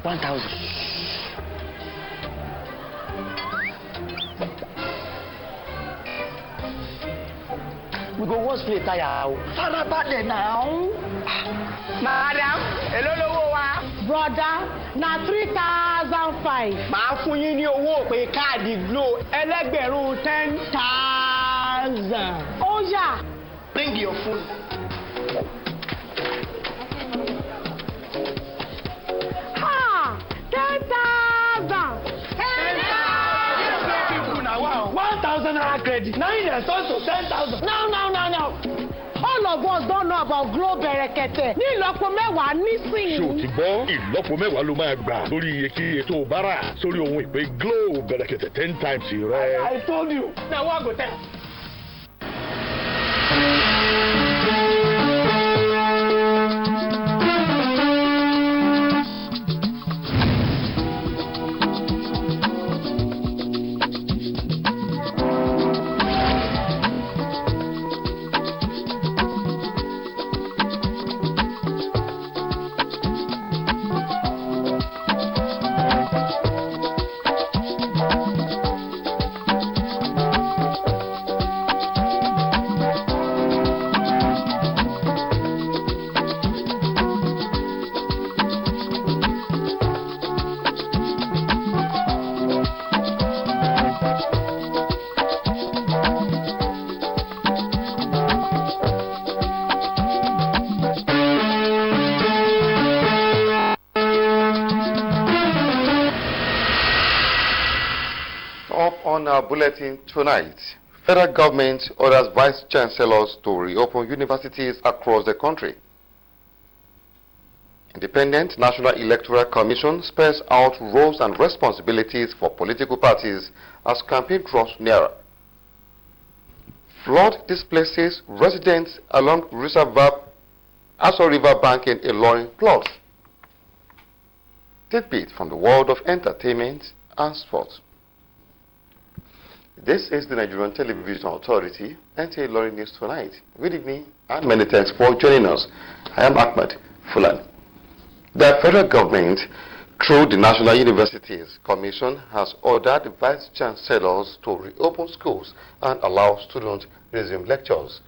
1,000. We go wash plate tire. Farabalẹ̀ now. Madam, hello lówó wa. Brother, na 3,005. Màá fún yín ní owó pé káàdì Glo ẹlẹ́gbẹ̀rún 10,000. Oh yeah. Bring your phone. Ha! 10,000. 1,000 naira credit. Now you turn to 10,000. No. All of us don't know about Glo Berekete. Ní ìlọ́po mẹ́wàá nísìnyí. Ṣé o ti gbọ́? Ìlọ́po mẹ́wàá ló máa gbà lórí iyekíye tó o bá rà sórí ohun ìpè Glo Berekete 10 times rẹ. I told you. Na wa go tell. On our bulletin tonight, federal government orders vice chancellors to reopen universities across the country. Independent National Electoral Commission spells out roles and responsibilities for political parties as campaign draws nearer. Flood displaces residents along Aso River bank in ILORIN floods. Tidbit from the world of entertainment and sports. This is the Nigerian Television Authority, NTA ILORIN NewsTonight. Good evening and many thanks for joining us. I am Ahmed Fulan. The federal government, through the National Universities Commission, has ordered the vice chancellors to reopen schools and allow students resume lectures.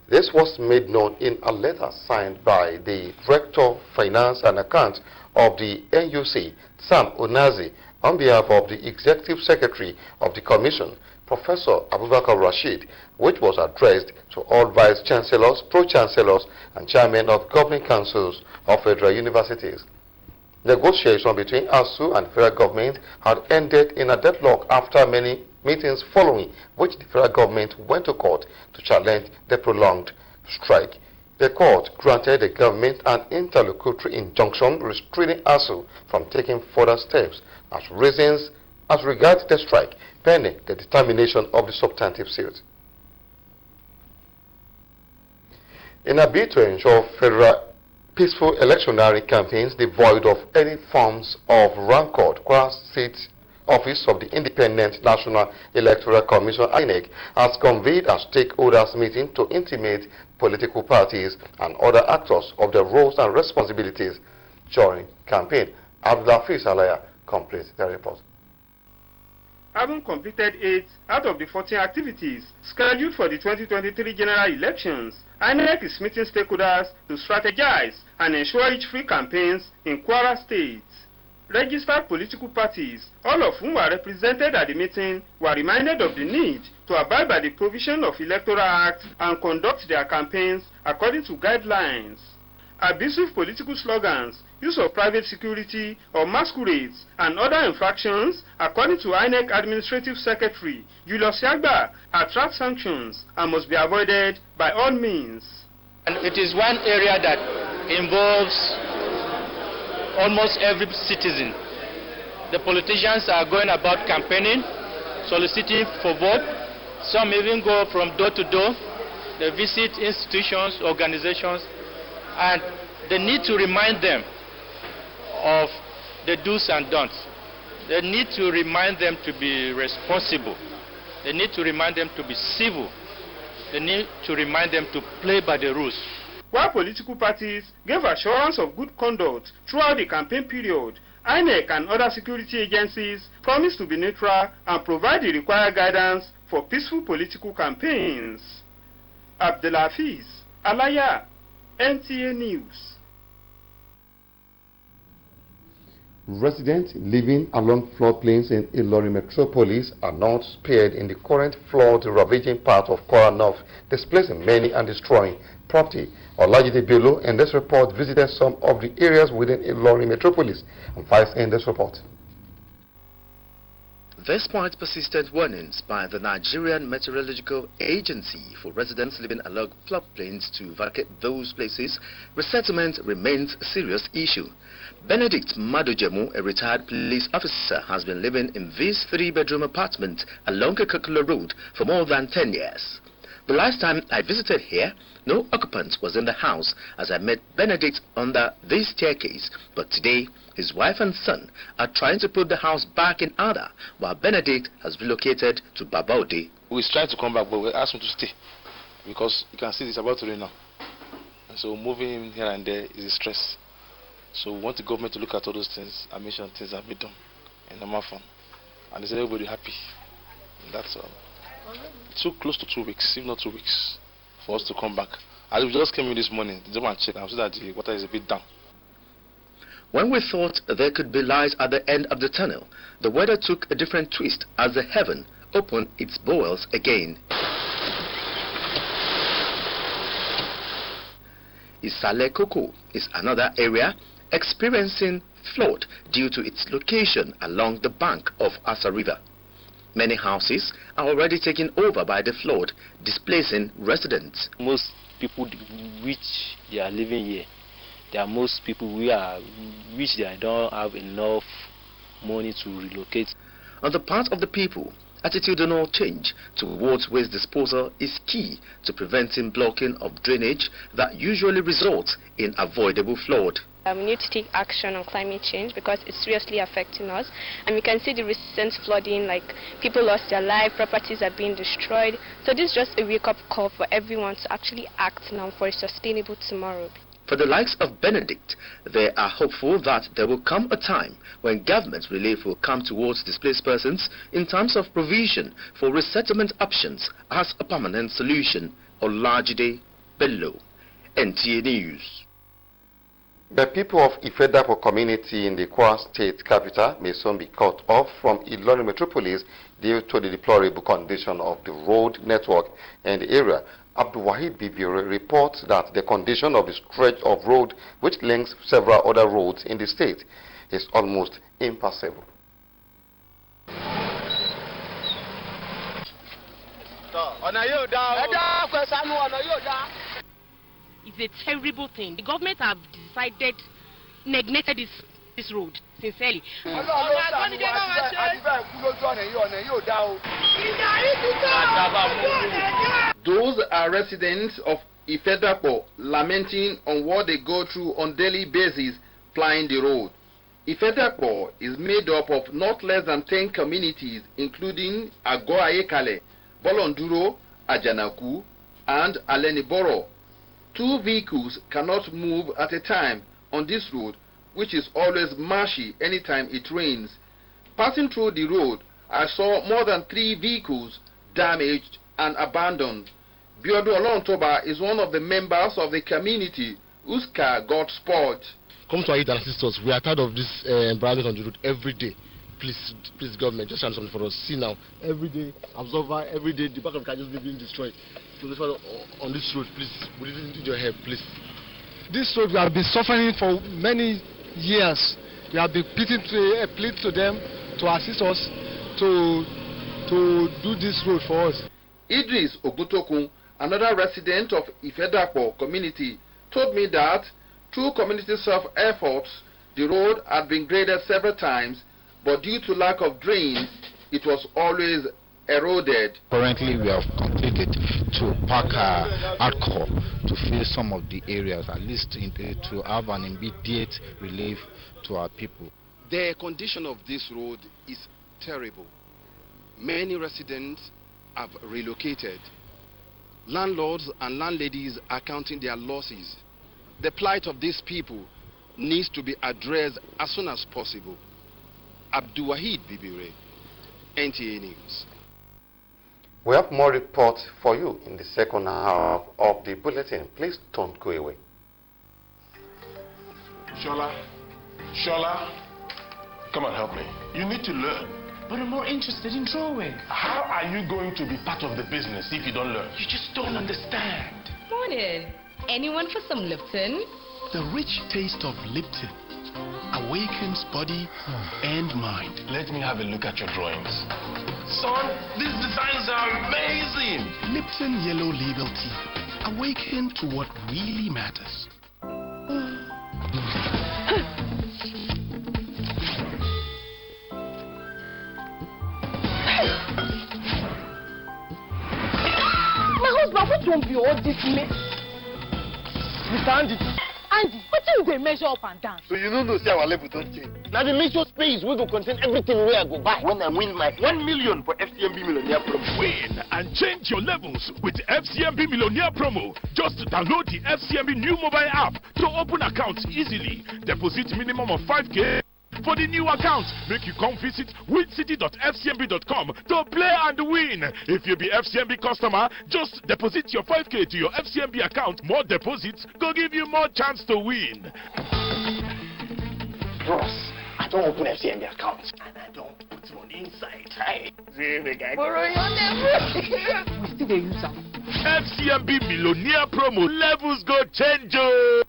This was made known in a letter signed by the Director, Finance and Accounts of the NUC, Sam Onazi, on behalf of the Executive Secretary of the Commission, Professor Abubakar Rashid, which was addressed to all Vice Chancellors, Pro-Chancellors, and Chairmen of Governing Councils of federal universities. Negotiation between ASU and the federal government had ended in a deadlock after many meetings following, which the federal government went to court to challenge the prolonged strike. The court granted the government an interlocutory injunction restraining ASU from taking further steps as regards the strike, pending the determination of the substantive suit. In a bid to ensure federal peaceful electionary campaigns devoid of any forms of rancor, Kwara State Office of the Independent National Electoral Commission (INEC) has convened a stakeholders meeting to intimate political parties and other actors of their roles and responsibilities during campaign. Abdulhafiz Alaya completes the report. Having completed 8 out of the 14 activities scheduled for the 2023 general elections, INEC is meeting stakeholders to strategize and ensure free campaigns in Kwara State. Registered political parties, all of whom were represented at the meeting, were reminded of the need to abide by the provision of Electoral Act and conduct their campaigns according to guidelines. Abusive political slogans, use of private security or masquerades, and other infractions, according to INEC Administrative Secretary Julius Yagba, attract sanctions and must be avoided by all means. And it is one area that involves almost every citizen. The politicians are going about campaigning, soliciting for vote. Some even go from door to door. They visit institutions, organizations, and they need to remind them of the do's and don'ts. They need to remind them to be responsible. They need to remind them to be civil. They need to remind them to play by the rules. While political parties gave assurance of good conduct throughout the campaign period, INEC and other security agencies promise to be neutral and provide the required guidance for peaceful political campaigns. Abdelafiz Alaya, NTA News. Residents living along floodplains in Ilorin metropolis are not spared in the current flood-ravaging part of Kwara North, displacing many and destroying property. Olajide Bello in this report visited some of the areas within Ilorin metropolis and files in this report. Despite persistent warnings by the Nigerian Meteorological Agency for residents living along floodplains to vacate those places, resettlement remains a serious issue. Benedict Madojemu, a retired police officer, has been living in this 3-bedroom apartment along Kakula Road for more than 10 years. The last time I visited here, no occupant was in the house as I met Benedict under this staircase, but today his wife and son are trying to put the house back in order while Benedict has relocated to Babaude. We tried to come back, but we asked him to stay because you can see it's about to rain now. And so moving him here and there is a stress. So we want the government to look at all those things and make sure things are made done in normal form. And they said everybody happy. And that's all. It took close to 2 weeks, if not 2 weeks, for us to come back. As we just came in this morning, the gentleman checked and said that the water is a bit down. When we thought there could be light at the end of the tunnel, the weather took a different twist as the heaven opened its bowels again. Isale Koko is another area experiencing flood due to its location along the bank of Asa River. Many houses are already taken over by the flood, displacing residents. Most people which they are living here, there are most people which they don't have enough money to relocate. On the part of the people, attitudinal change towards waste disposal is key to preventing blocking of drainage that usually results in avoidable flood. We need to take action on climate change because it's seriously affecting us, and we can see the recent flooding, like people lost their life, properties are being destroyed. So this is just a wake-up call for everyone to actually act now for a sustainable tomorrow. For the likes of Benedict, they are hopeful that there will come a time when government relief will come towards displaced persons in terms of provision for resettlement options as a permanent solution. Olajide Bello, NTA News. The people of Ifedapo community in the Kwara State capital may soon be cut off from Ilorin metropolis due to the deplorable condition of the road network in the area. Abdulwahid Bibire reports that the condition of the stretch of road which links several other roads in the state is almost impassable. It's a terrible thing. The government have decided neglected this road, sincerely. Those are residents of Ifedapo lamenting on what they go through on daily basis plying the road. Ifedapo is made up of not less than 10 communities, including Agoayekale, Bolonduro, Ajanaku, and Aleniboro. 2 vehicles cannot move at a time on this road, which is always marshy anytime it rains. Passing through the road, I saw more than 3 vehicles damaged and abandoned. Biodo Olontoba is one of the members of the community whose car got spoiled. Come to our aid and assist us. We are tired of this embarrassment on the road every day. Please, government, just try something for us. See now, every day, observer, every day, the back of the car just being destroyed. So this one on this road, please, we need your help, please. This road, we have been suffering for many years. We have been pleading to them to assist us to do this road for us. Idris Ogutokun, another resident of Ifedapo community, told me that through community self-efforts, the road had been graded several times, but due to lack of drains, it was always eroded. Currently, we have completed to pack hardcore to fill some of the areas, at least to have an immediate relief to our people. The condition of this road is terrible. Many residents have relocated. Landlords and landladies are counting their losses. The plight of these people needs to be addressed as soon as possible. Abdulwahid Bibire, NTA News. We have more reports for you in the second half of the bulletin. Please don't go away. Shola, come and help me. You need to learn. But I'm more interested in drawing. How are you going to be part of the business if you don't learn? You just don't understand. Morning. Anyone for some Lipton? The rich taste of Lipton awakens body and mind. Let me have a look at your drawings. Son, these designs are amazing. Lipton Yellow Label Tea. Awaken to what really matters. My husband, what won't be all this mess? Mr. Andy, what do they measure up and down? So you know say our level don't change. Now the measure space we go contain everything where I go buy. When I win my 1 million for FCMB Millionaire Promo. Win and change your levels with FCMB Millionaire Promo. Just download the FCMB new mobile app to open accounts easily. Deposit minimum of 5K. For the new account, make you come visit wincity.fcmb.com to play and win. If you be FCMB customer, just deposit your 5K to your FCMB account. More deposits go give you more chance to win. Bros, I don't open FCMB account and I don't put money inside. Hey, borrow your name. We still dey use am. FCMB Millionaire Promo levels go change. Oh.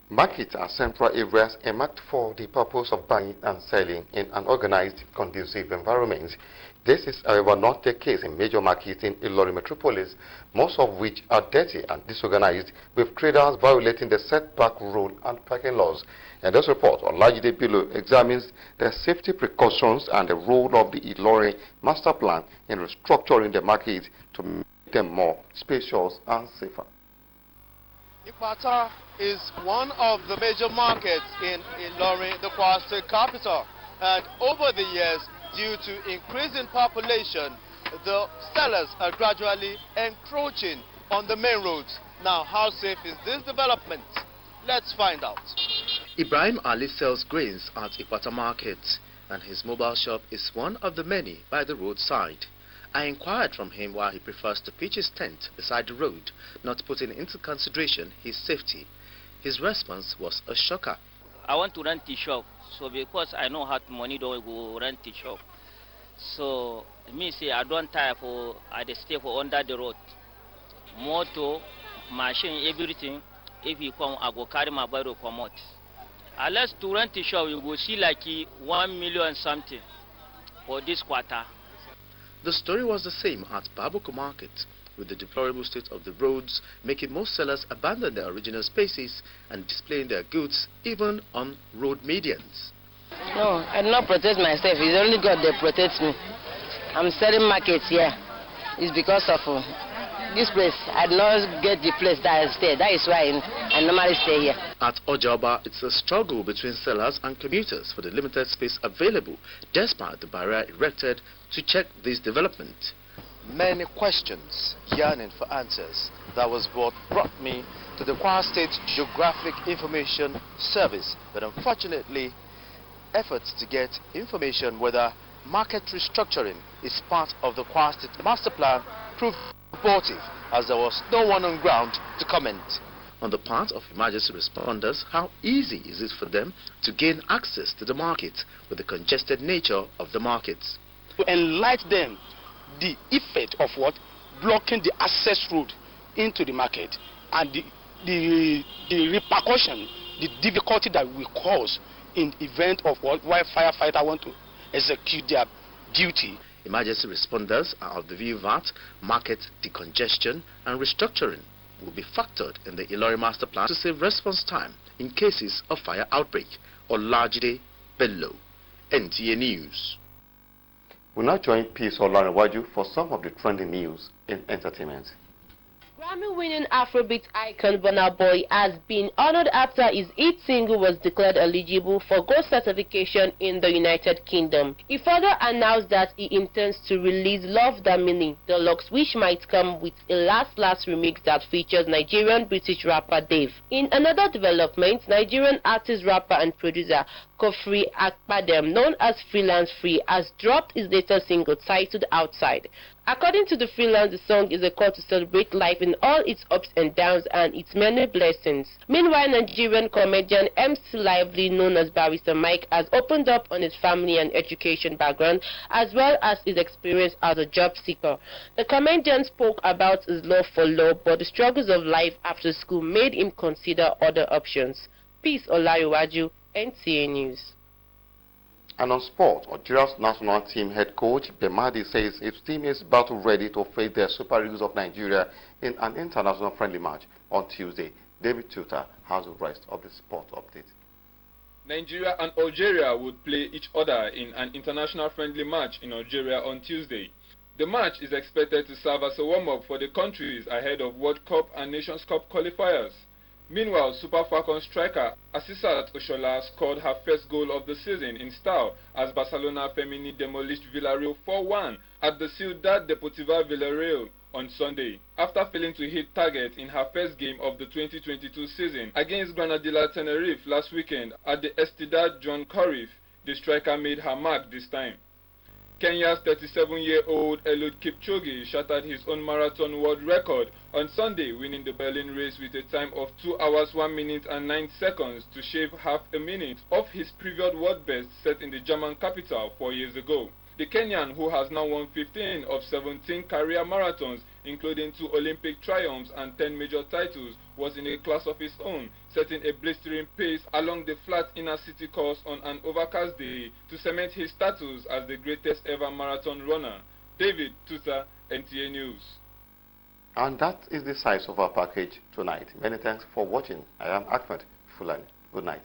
Markets are central areas earmarked for the purpose of buying and selling in an organized, conducive environment. This is, however, not the case in major markets in Ilorin metropolis, most of which are dirty and disorganized, with traders violating the setback rule and parking laws. And this report, Olajide Bello, examines the safety precautions and the role of the Ilorin master plan in restructuring the market to make them more spacious and safer. Ipata is one of the major markets in Ilorin, the Kwara State capital. And over the years, due to increasing population, the sellers are gradually encroaching on the main roads. Now, how safe is this development? Let's find out. Ibrahim Ali sells grains at Ipata Market, and his mobile shop is one of the many by the roadside. I inquired from him why he prefers to pitch his tent beside the road, not putting into consideration his safety. His response was a shocker. I want to rent the shop, so because I know how money don't go rent the shop. So me say I don't tire for I stay for under the road. Motor, machine, everything. If you come, I go carry my biro come out. Unless to rent the shop, you go see like 1 million something for this quarter. The story was the same at Babuku Market, with the deplorable state of the roads making most sellers abandon their original spaces and displaying their goods even on road medians. No, I do not protect myself. It's only God that protects me. I'm selling markets here. It's because of this place. I do not get the place that I stay. That is why I normally stay here. At Ojaba, it's a struggle between sellers and commuters for the limited space available, despite the barrier erected to check this development. Many questions yearning for answers. That was what brought me to the Kwara State Geographic Information Service. But unfortunately, efforts to get information whether market restructuring is part of the Kwara State Master Plan proved abortive, as there was no one on ground to comment. On the part of emergency responders, how easy is it for them to gain access to the market with the congested nature of the markets? To enlighten them the effect of what? Blocking the access road into the market and the repercussion, the difficulty that will cause in event of what? Why firefighters want to execute their duty. Emergency responders are of the view that market decongestion and restructuring will be factored in the Ilorin Master Plan to save response time in cases of fire outbreak. Olajide Bello, NTA News. We'll now join Peace Olarinwaju for some of the trending news in entertainment. Grammy-winning Afrobeat icon Burna Boy has been honored after his hit single was declared eligible for gold certification in the United Kingdom. He further announced that he intends to release Love Damini Deluxe, which might come with a last remix that features Nigerian-British rapper Dave. In another development, Nigerian artist, rapper and producer Kofi Akpadem, known as Freelance Free, has dropped his latest single titled Outside. According to the Freelance, the song is a call to celebrate life in all its ups and downs and its many blessings. Meanwhile, Nigerian comedian MC Lively, known as Barrister Mike, has opened up on his family and education background as well as his experience as a job seeker. The comedian spoke about his love for law, but the struggles of life after school made him consider other options. Peace Olariwaju, NTA News. And on sport, Nigeria's national team head coach Bemadi says his team is battle ready to face the Super Eagles of Nigeria in an international friendly match on Tuesday. David Tuta has the rest of the sport update. Nigeria and Algeria would play each other in an international friendly match in Algeria on Tuesday. The match is expected to serve as a warm-up for the countries ahead of World Cup and Nations Cup qualifiers. Meanwhile, Super Falcons striker Asisat Oshola scored her first goal of the season in style as Barcelona Femini demolished Villarreal 4-1 at the Ciudad Deportiva Villarreal on Sunday. After failing to hit target in her first game of the 2022 season against Granadilla Tenerife last weekend at the Estidad John Cruyff, the striker made her mark this time. Kenya's 37-year-old Eliud Kipchoge shattered his own marathon world record on Sunday, winning the Berlin race with a time of 2 hours 1 minute and 9 seconds to shave half a minute off his previous world best set in the German capital 4 years ago. The Kenyan, who has now won 15 of 17 career marathons, including 2 Olympic triumphs and 10 major titles, was in a class of his own, setting a blistering pace along the flat inner city course on an overcast day to cement his status as the greatest ever marathon runner. David Tuta, NTA News. And that is the size of our package tonight. Many thanks for watching. I am Ahmed Fulani. Good night.